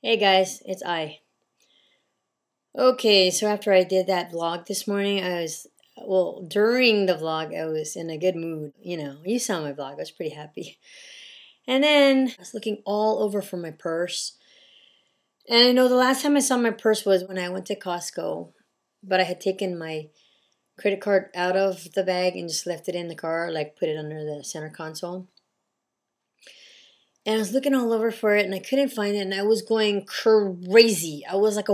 Hey guys, it's I. Okay, so after I did that vlog this morning, during the vlog, I was in a good mood. You saw my vlog, I was pretty happy. And then I was looking all over for my purse. And I know the last time I saw my purse was when I went to Costco, but I had taken my credit card out of the bag and just left it in the car, like put it under the center console. And I was looking all over for it and I couldn't find it and I was going crazy. I was like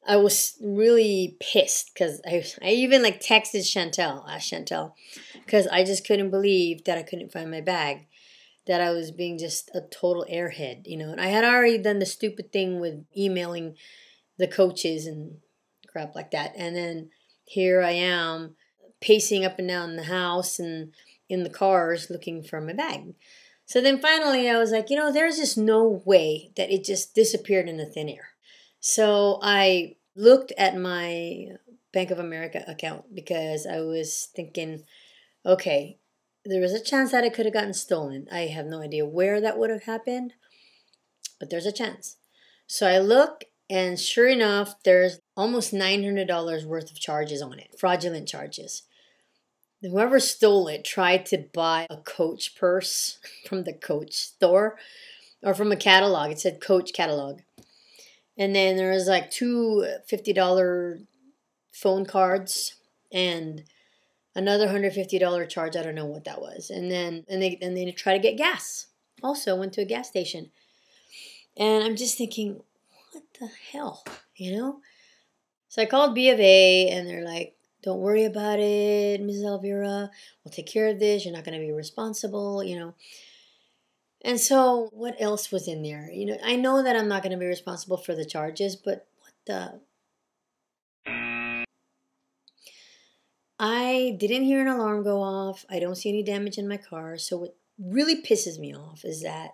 I was really pissed because I even like texted Chantel, because I just couldn't believe that I couldn't find my bag, that I was being just a total airhead, and I had already done the stupid thing with emailing the coaches and crap like that. And then here I am pacing up and down the house and in the cars looking for my bag. So then finally I was like, there's just no way that it just disappeared into thin air. So I looked at my Bank of America account because I was thinking, okay, there was a chance that it could have gotten stolen. I have no idea where that would have happened, but there's a chance. So I look, and sure enough, there's almost $900 worth of charges on it, fraudulent charges. Whoever stole it tried to buy a Coach purse from the Coach store or from a catalog. It said Coach catalog. And then there was like two $50 phone cards and another $150 charge. I don't know what that was. And they try to get gas. Also went to a gas station. And I'm just thinking, what the hell, So I called B of A and they're like, don't worry about it, Mrs. Elvira. We'll take care of this. You're not going to be responsible, And so what else was in there? I know that I'm not going to be responsible for the charges, but what the? I didn't hear an alarm go off. I don't see any damage in my car. So what really pisses me off is that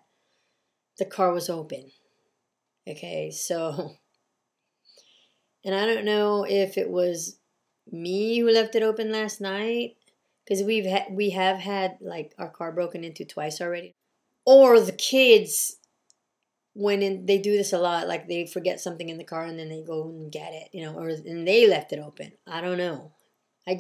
the car was open. Okay, so, and I don't know if it was me who left it open last night, because we have had like our car broken into twice already, or the kids, when they do this a lot, like they forget something in the car and then they go and get it, and they left it open. I don't know. I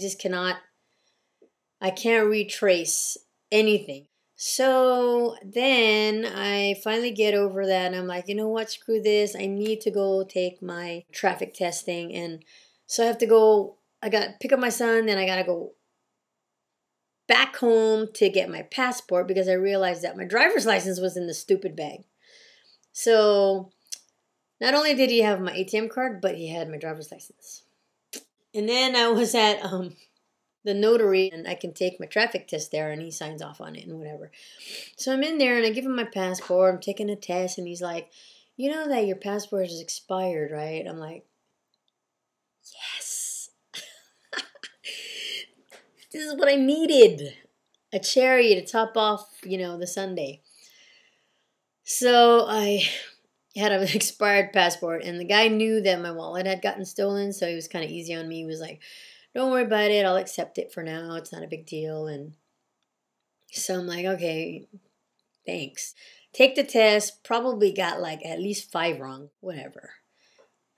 can't retrace anything. So then I finally get over that and I'm like, you know what, screw this. I need to go take my traffic testing. And so I have to go, I got to pick up my son, then I got to go back home to get my passport because I realized that my driver's license was in the stupid bag. So not only did he have my ATM card, but he had my driver's license. And then I was at the notary and I can take my traffic test there and he signs off on it and whatever. So I'm in there and I give him my passport. I'm taking a test and he's like, you know that your passport is expired, right? I'm like, yes. This is what I needed. A cherry to top off, the sundae. So I had an expired passport and the guy knew that my wallet had gotten stolen, so he was kind of easy on me. He was like, don't worry about it. I'll accept it for now. It's not a big deal. And so I'm like, okay, thanks. Take the test. Probably got like at least 5 wrong. Whatever.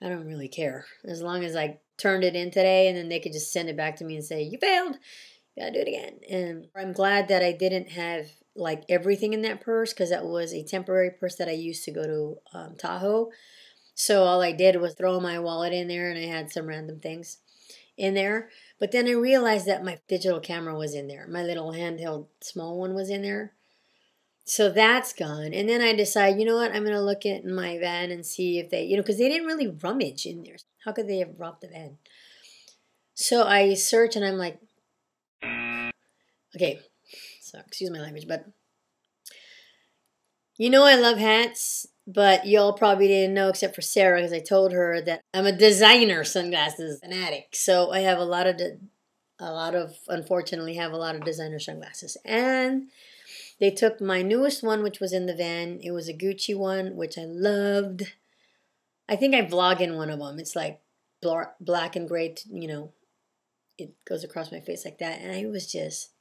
I don't really care. As long as I turned it in today and then they could just send it back to me and say, you failed. You gotta do it again. And I'm glad that I didn't have like everything in that purse, because that was a temporary purse that I used to go to Tahoe. So all I did was throw my wallet in there and I had some random things in there. But then I realized that my digital camera was in there. My little handheld small one was in there. So that's gone. And then I decide, you know what? I'm going to look at my van and see if they, because they didn't really rummage in there. How could they have robbed the van? So I search and I'm like, okay, so excuse my language, but I love hats. But y'all probably didn't know except for Sarah, because I told her that I'm a designer sunglasses fanatic. So I have unfortunately have a lot of designer sunglasses. And they took my newest one, which was in the van. It was a Gucci one, which I loved. I think I vlog in one of them. It's like black and gray, it goes across my face like that. And I was just,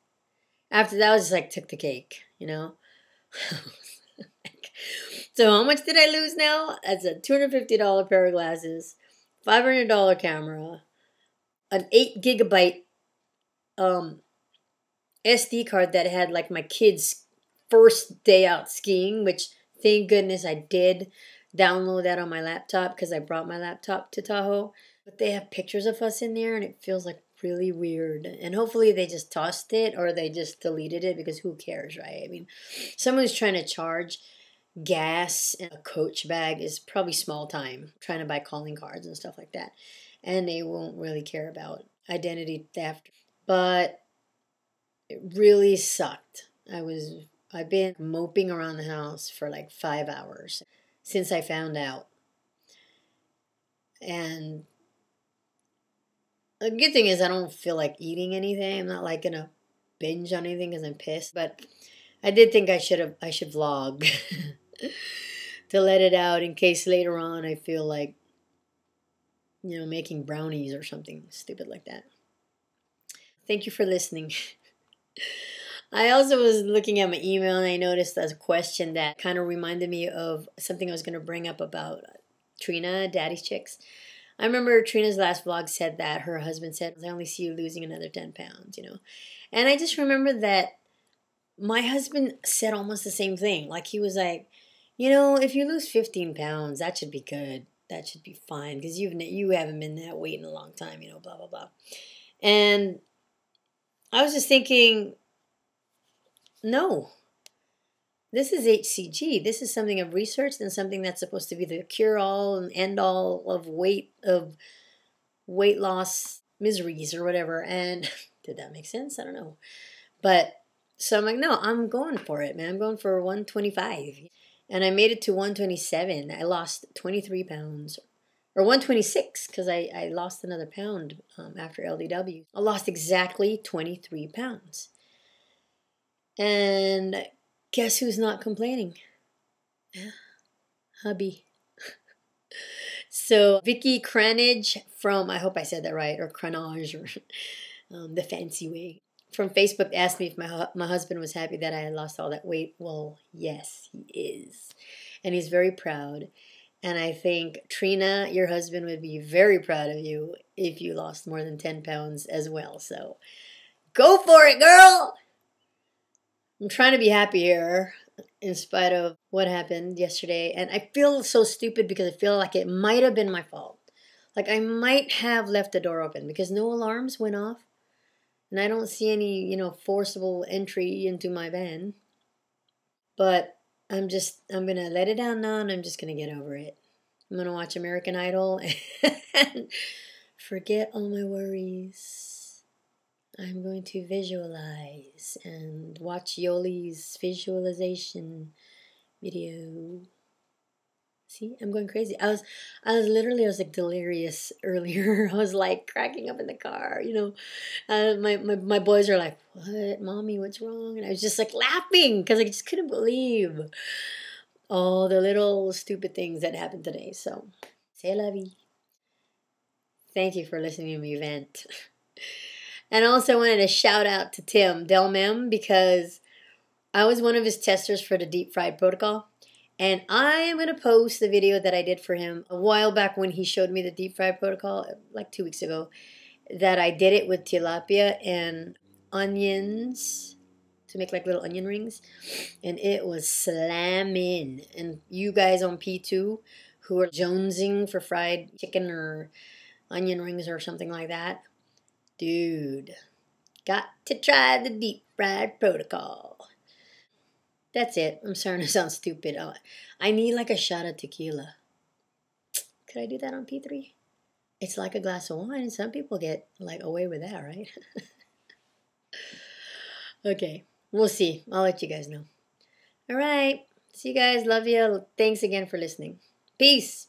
after that, I was just like, took the cake, So how much did I lose now? That's a $250 pair of glasses, $500 camera, an 8 GB SD card that had like my kids' first day out skiing, which thank goodness I did download that on my laptop because I brought my laptop to Tahoe. But they have pictures of us in there and it feels like really weird. And hopefully they just tossed it or they just deleted it because who cares, right? I mean, someone's trying to charge gas in a Coach bag is probably small time, trying to buy calling cards and stuff like that. And they won't really care about identity theft. But it really sucked. I've been moping around the house for like 5 hours since I found out. And the good thing is I don't feel like eating anything. I'm not like gonna binge on anything because I'm pissed. But I did think I should vlog to let it out in case later on I feel like, you know, making brownies or something stupid like that. Thank you for listening. I also was looking at my email and I noticed a question that kind of reminded me of something I was going to bring up about Trina, Daddy's Chicks. I remember Trina's last vlog said that her husband said, I only see you losing another 10 pounds, you know. And I just remember that my husband said almost the same thing. Like he was like, you know, if you lose 15 pounds, that should be good. That should be fine because you haven't been that weight in a long time, you know, blah, blah, blah. And I was just thinking, no, this is HCG. This is something I've researched and something that's supposed to be the cure-all and end-all of weight loss miseries or whatever. And did that make sense? I don't know. But so I'm like, no, I'm going for it, man. I'm going for 125. And I made it to 127. I lost 23 pounds. Or 126 because I lost another pound after LDW. I lost exactly 23 pounds. And guess who's not complaining? Hubby. So Vikki Crannage from, I hope I said that right, or Crannage, or the fancy way, from Facebook asked me if my husband was happy that I had lost all that weight. Well, yes, he is. And he's very proud. And I think, Trina, your husband would be very proud of you if you lost more than 10 pounds as well. So go for it, girl! I'm trying to be happier in spite of what happened yesterday. And I feel so stupid because I feel like it might have been my fault. Like I might have left the door open because no alarms went off. And I don't see any, you know, forcible entry into my van. But I'm going to let it down now and I'm just going to get over it. I'm going to watch American Idol and forget all my worries. I'm going to visualize and watch Yoli's visualization video. See, I'm going crazy. I was like delirious earlier. I was like cracking up in the car, you know. My boys are like, what, mommy, what's wrong? And I was just like laughing because I just couldn't believe all the little stupid things that happened today. So, c'est la vie. Thank you for listening to me vent. And also I wanted to shout out to Tim Delmem because I was one of his testers for the deep fried protocol. And I am going to post the video that I did for him a while back when he showed me the deep fried protocol, like 2 weeks ago, that I did it with tilapia and onions to make like little onion rings. And it was slamming. And you guys on P2 who are jonesing for fried chicken or onion rings or something like that, dude, got to try the deep fried protocol. That's it. I'm starting to sound stupid. I need like a shot of tequila. Could I do that on P3? It's like a glass of wine. Some people get like away with that, right? Okay, we'll see. I'll let you guys know. All right. See you guys. Love you. Thanks again for listening. Peace.